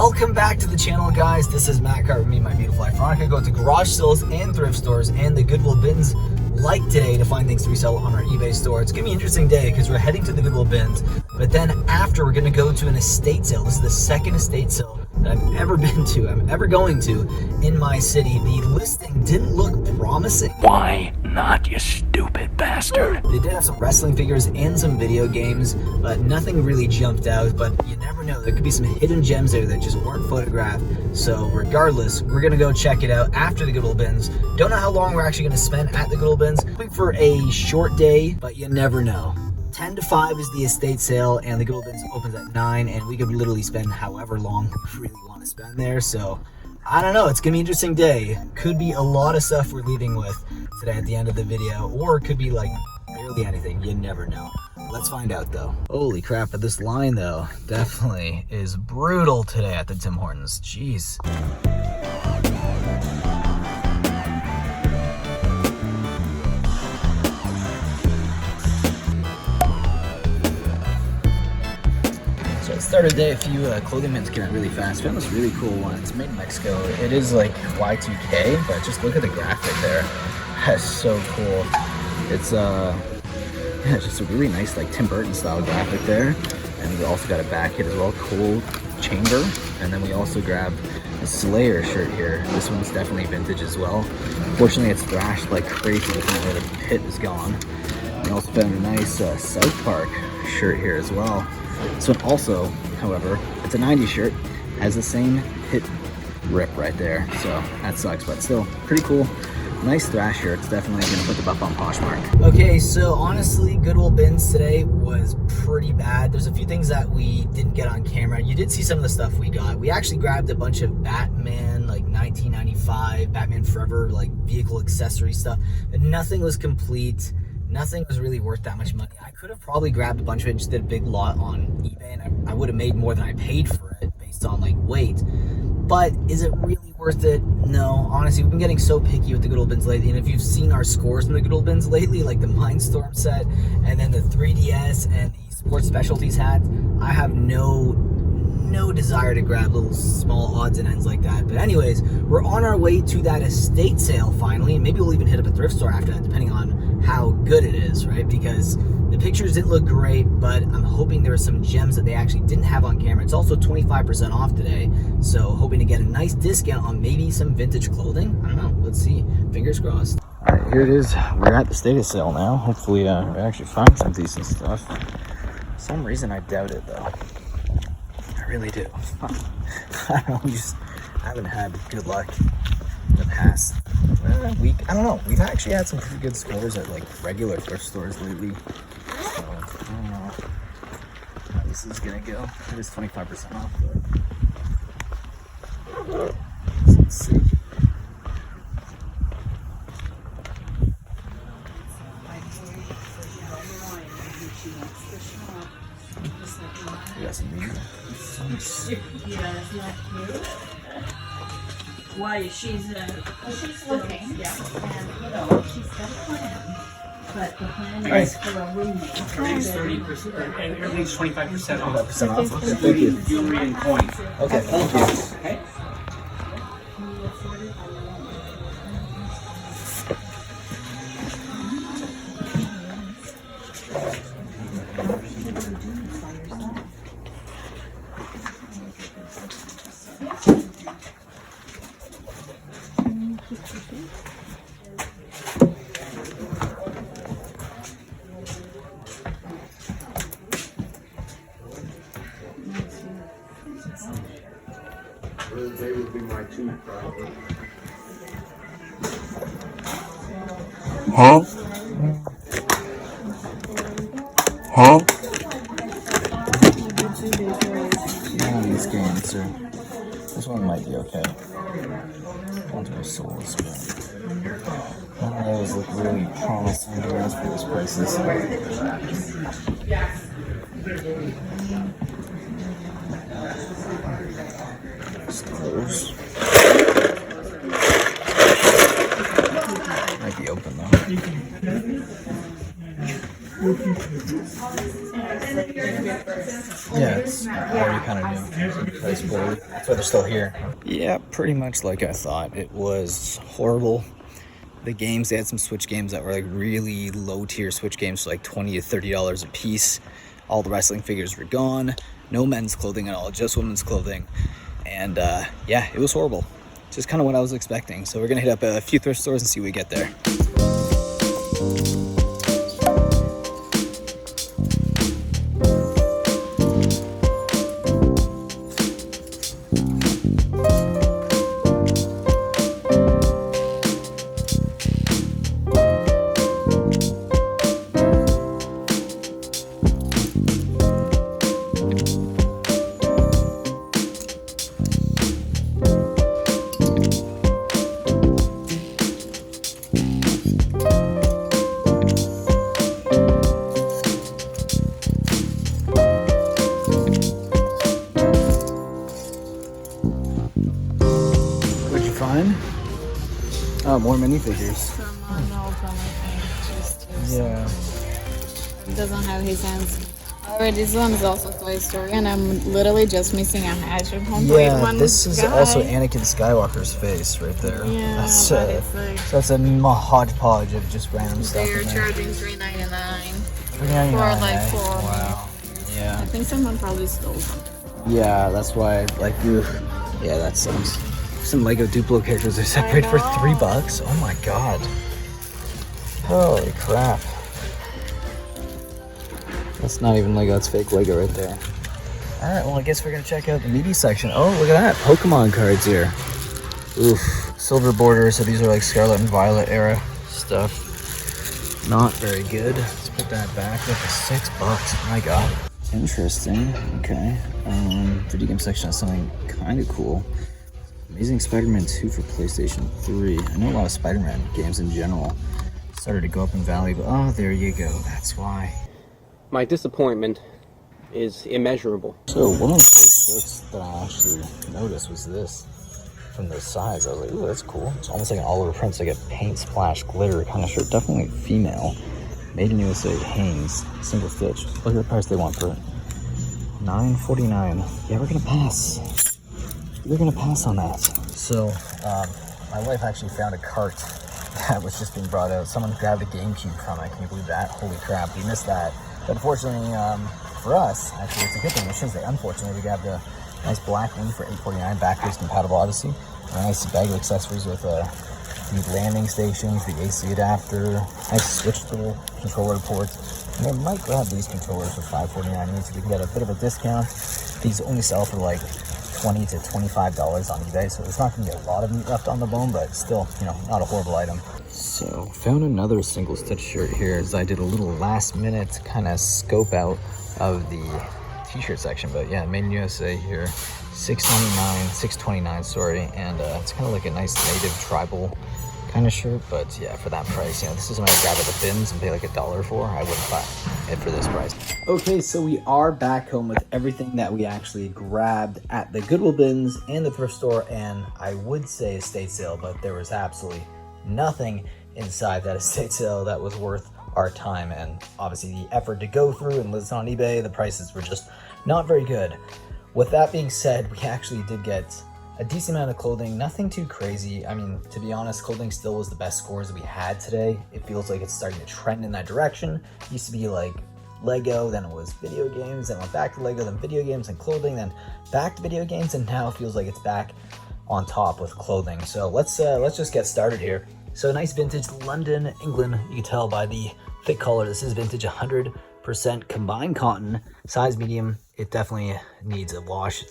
Welcome back to the channel, guys. This is Matt Carr with me, my beautiful wife Veronica. Go to garage sales and thrift stores and the Goodwill bins like today to find things to resell on our eBay store. It's gonna be an interesting day because we're heading to the Goodwill bins, but then after we're gonna go to an estate sale. This is the second estate sale that I've ever been to, I'm ever going to in my city. The listing didn't look promising. Why not, you stupid bastard? They did have some wrestling figures and some video games, but nothing really jumped out. But you never know, there could be some hidden gems there that just weren't photographed. So regardless, we're gonna go check it out after the Goodwill bins. Don't know how long we're actually gonna spend at the Goodwill bins. Hoping for a short day, but you never know. 10 to 5 is the estate sale, and the Goodwill bins opens at 9, and we could literally spend however long we really want to spend there. So I don't know, it's gonna be an interesting day. Could be a lot of stuff we're leaving with today at the end of the video, or it could be like barely anything. You never know. Let's find out though. Holy crap, but this line though definitely is brutal today at the Tim Hortons. Jeez. Started today, a few clothing bins came out really fast. Found this really cool one. It's made in Mexico. It is like Y2K, but just look at the graphic there. That's so cool. It's yeah, it's just a really nice like Tim Burton style graphic there. And we also got a back hit as well, cool chamber. And then we also grabbed a Slayer shirt here. This one's definitely vintage as well. Fortunately, it's thrashed like crazy because the pit is gone. We also found a nice South Park shirt here as well. This one also, however, it's a 90s shirt, has the same hit rip right there, so that sucks, but still pretty cool. Nice thrash shirt. It's definitely gonna put the buff on Poshmark. Okay, so honestly, Goodwill bins today was pretty bad. There's a few things that we didn't get on camera. You did see some of the stuff we got. We actually grabbed a bunch of Batman, like 1995, Batman Forever, like vehicle accessory stuff, but nothing was complete. Nothing was really worth that much money. I could have probably grabbed a bunch of it and just did a big lot on eBay, and I would have made more than I paid for it based on like weight. But is it really worth it? No, honestly, we've been getting so picky with the Goodwill bins lately. And if you've seen our scores in the Goodwill bins lately, like the Mindstorm set and then the 3DS and the Sports Specialties hat, I have no desire to grab little small odds and ends like that. But anyways, we're on our way to that estate sale finally. Maybe we'll even hit up a thrift store after that, depending on how good it is, right? Because the pictures didn't look great, but I'm hoping there are some gems that they actually didn't have on camera. It's also 25% off today, so hoping to get a nice discount on maybe some vintage clothing. I don't know, let's see, fingers crossed. All right, here it is. We're at the estate sale now. Hopefully we actually find some decent stuff. For some reason I doubt it though. I really do. I don't know, we just haven't had good luck in the past week. I don't know. We've actually had some pretty good scores at like regular thrift stores lately. So I don't know how this is gonna go. It is 25% off though. Let's see. You got some meat. Yeah, it's not cute. Why? She's looking. Yeah. And, you know, she's got a plan. But the plan is for a roommate. It's 30%, and at least 25% off. 25% off. Okay, thank you. Jewelry and coins. Okay, thank you. Okay. They would be my two probably. Huh? These games, so this one might be okay. Multiple souls, but none of those look really promising to us for these prices. Those might be open though. Yeah, it's already kind kind of new. Price poorly. That's why they're still here. Yeah, pretty much like I thought. It was horrible. The games, they had some Switch games that were like really low tier Switch games, so like $20 to $30 a piece. All the wrestling figures were gone. No men's clothing at all, just women's clothing. And yeah, it was horrible. Just kind of what I was expecting. So we're gonna hit up a few thrift stores and see what we get there. Oh, more minifigures. Some old from just Yeah. It doesn't have his hands. Alright, this one's also Toy Story, and I'm literally just missing a hatch of complete one. This is guy. also Anakin Skywalker's face right there. Yeah, that's but it's like so that's a hodgepodge of just random stuff. they're in there. charging $3.99 $3.99, for like eh? 4. Wow. Yeah. I think someone probably stole something. Yeah, that's why. Like, ugh. Yeah, that sucks. Some Lego Duplo characters are separated for $3. Oh my god. Holy crap. That's not even Lego, that's fake Lego right there. Alright, well I guess we're gonna check out the media section. Oh, look at that. Pokemon cards here. Oof. Silver border, so these are like Scarlet and Violet era stuff. Not very good. Let's put that back. Look at $6. My god. Interesting. Okay. Video game section has something kind of cool. Amazing Spider-Man 2 for PlayStation 3. I know a lot of Spider-Man games in general started to go up in value, but oh, there you go. That's why. My disappointment is immeasurable. So one of the first shirts that I actually noticed was this. From the size, I was like, ooh, that's cool. It's almost like an all-over print. It's like a paint splash glitter kind of shirt. Definitely female. Made in USA, Hanes, single stitch. Look at the price they want for it. $9.49. Yeah, we're gonna pass. We're gonna pass on that. So, my wife actually found a cart that was just being brought out. Someone grabbed a GameCube from it. Can you believe that? Holy crap, we missed that. But unfortunately, for us, actually, it's a good thing. I shouldn't say unfortunately, we grabbed a nice black one for $8.49, backwards compatible, obviously. A nice bag of accessories with the landing stations, the AC adapter, nice switchable controller ports. And I might grab these controllers for $5.49 each so we can get a bit of a discount. These only sell for like $20 to $25 on eBay, so it's not going to be a lot of meat left on the bone, but still, you know, not a horrible item. So, found another single stitch shirt here as I did a little last minute kind of scope out of the t-shirt section, but yeah, made in USA here. $6.29, sorry, and it's kind of like a nice native tribal kind of shirt, but yeah, for that price, you know, this is when I grab at the bins and pay like $1 for. I wouldn't buy it for this price. Okay, so we are back home with everything that we actually grabbed at the Goodwill bins and the thrift store, and I would say estate sale, but there was absolutely nothing inside that estate sale that was worth our time, and obviously the effort to go through and list on eBay, the prices were just not very good. With that being said, we actually did get a decent amount of clothing, nothing too crazy. I mean, to be honest, clothing still was the best scores that we had today. It feels like it's starting to trend in that direction. It used to be like Lego, then it was video games, then went back to Lego, then video games and clothing, then back to video games, and now it feels like it's back on top with clothing. So let's just get started here. So nice vintage London, England. You can tell by the thick color, this is vintage 100% combined cotton, size medium. It definitely needs a wash.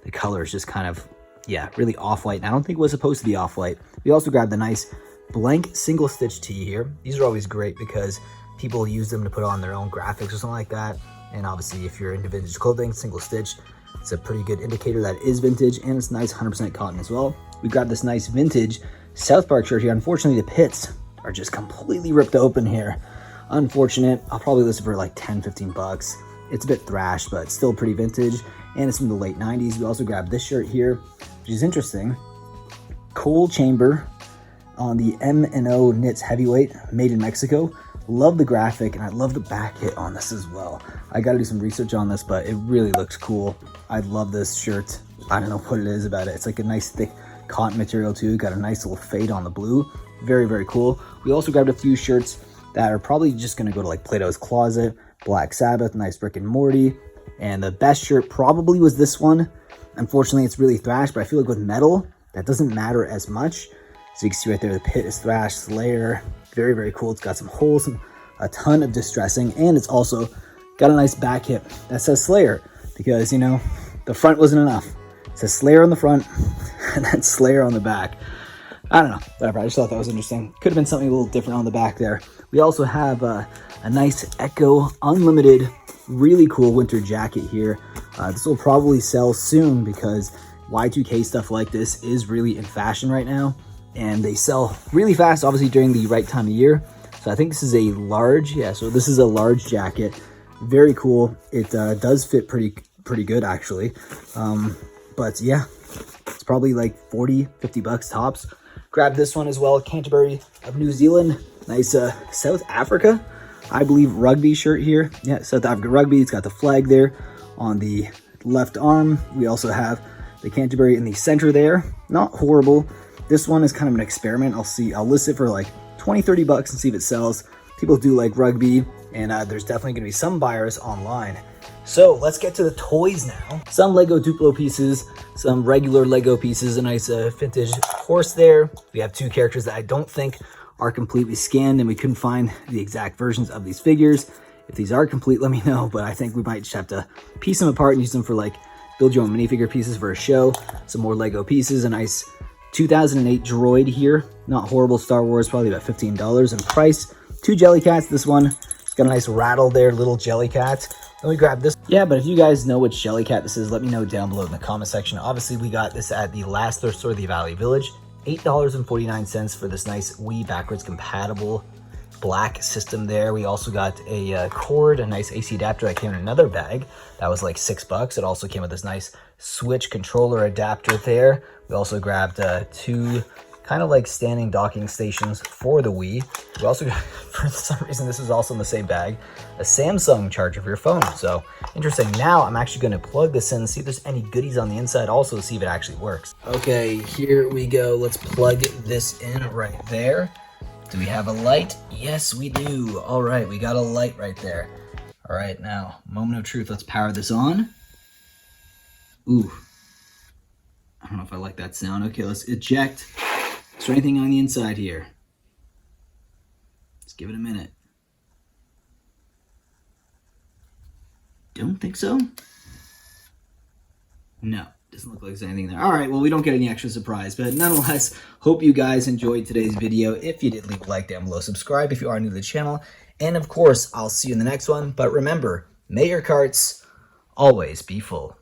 The color is just kind of, yeah, really off-white. And I don't think it was supposed to be off-white. We also grabbed the nice blank single stitch tee here. These are always great because people use them to put on their own graphics or something like that. And obviously if you're into vintage clothing, single stitch, it's a pretty good indicator that it is vintage, and it's nice 100% cotton as well. We grabbed this nice vintage South Park shirt here. Unfortunately, the pits are just completely ripped open here. Unfortunate. I'll probably list it for like 10, 15 bucks. It's a bit thrashed, but it's still pretty vintage, and it's from the late 90s. We also grabbed this shirt here, which is interesting. Coal chamber on the M&O Knits Heavyweight, made in Mexico. Love the graphic, and I love the back hit on this as well. I got to do some research on this, but it really looks cool. I love this shirt. I don't know what it is about it. It's like a nice thick cotton material too. Got a nice little fade on the blue. Very, very cool. We also grabbed a few shirts that are probably just going to go to like Plato's Closet, Black Sabbath, nice Rick and Morty. And the best shirt probably was this one. Unfortunately, it's really thrash, but I feel like with metal, that doesn't matter as much. So you can see right there, the pit is thrash, Slayer. Very, very cool. It's got some holes, a ton of distressing, and it's also got a nice back hip that says Slayer, because, you know, the front wasn't enough. It says Slayer on the front and then Slayer on the back. I don't know, whatever. I just thought that was interesting. Could have been something a little different on the back there. We also have a nice Echo Unlimited, really cool winter jacket here. This will probably sell soon because Y2K stuff like this is really in fashion right now, and they sell really fast, obviously during the right time of year. So I think this is a large, yeah, so this is a large jacket. Very cool. It does fit pretty good actually. But yeah, it's probably like 40-50 bucks tops. Grab this one as well, Canterbury of New Zealand. Nice South Africa, I believe, rugby shirt here. Yeah, South Africa rugby. It's got the flag there on the left arm. We also have the Canterbury in the center there. Not horrible. This one is kind of an experiment. I'll list it for like 20-30 bucks and see if it sells. People do like rugby, and there's definitely gonna be some buyers online. So let's get to the toys now. Some Lego Duplo pieces, some regular Lego pieces, a nice vintage horse there. We have two characters that I don't think are completely scanned, and we couldn't find the exact versions of these figures. If these are complete, let me know, but I think we might just have to piece them apart and use them for like build your own minifigure pieces for a show. Some more Lego pieces, a nice 2008 droid here. Not horrible. Star Wars, probably about $15 in price. Two Jellycats. This one, it's got a nice rattle there, little Jellycat. Let me grab this. Yeah, but if you guys know which Jellycat this is, let me know down below in the comment section. Obviously, we got this at the last thrift store, the Valley Village. $8.49 for this nice Wii backwards compatible black system there. We also got a cord, a nice AC adapter that came in another bag. That was like $6. It also came with this nice Switch controller adapter there. We also grabbed two kind of like standing docking stations for the Wii. We also got, for some reason, this is also in the same bag, a Samsung charger for your phone. So interesting. Now I'm actually going to plug this in and see if there's any goodies on the inside, also see if it actually works. Okay, here we go. Let's plug this in right there. Do we have a light? Yes, we do. All right, we got a light right there. All right, now, moment of truth. Let's power this on. Ooh. I don't know if I like that sound. Okay, let's eject. Is there anything on the inside here? Let's give it a minute. Don't think so. No, doesn't look like there's anything there. All right, well, we don't get any extra surprise, but nonetheless, hope you guys enjoyed today's video. If you did, leave a like down below, subscribe if you are new to the channel, and of course, I'll see you in the next one. But remember, may your carts always be full.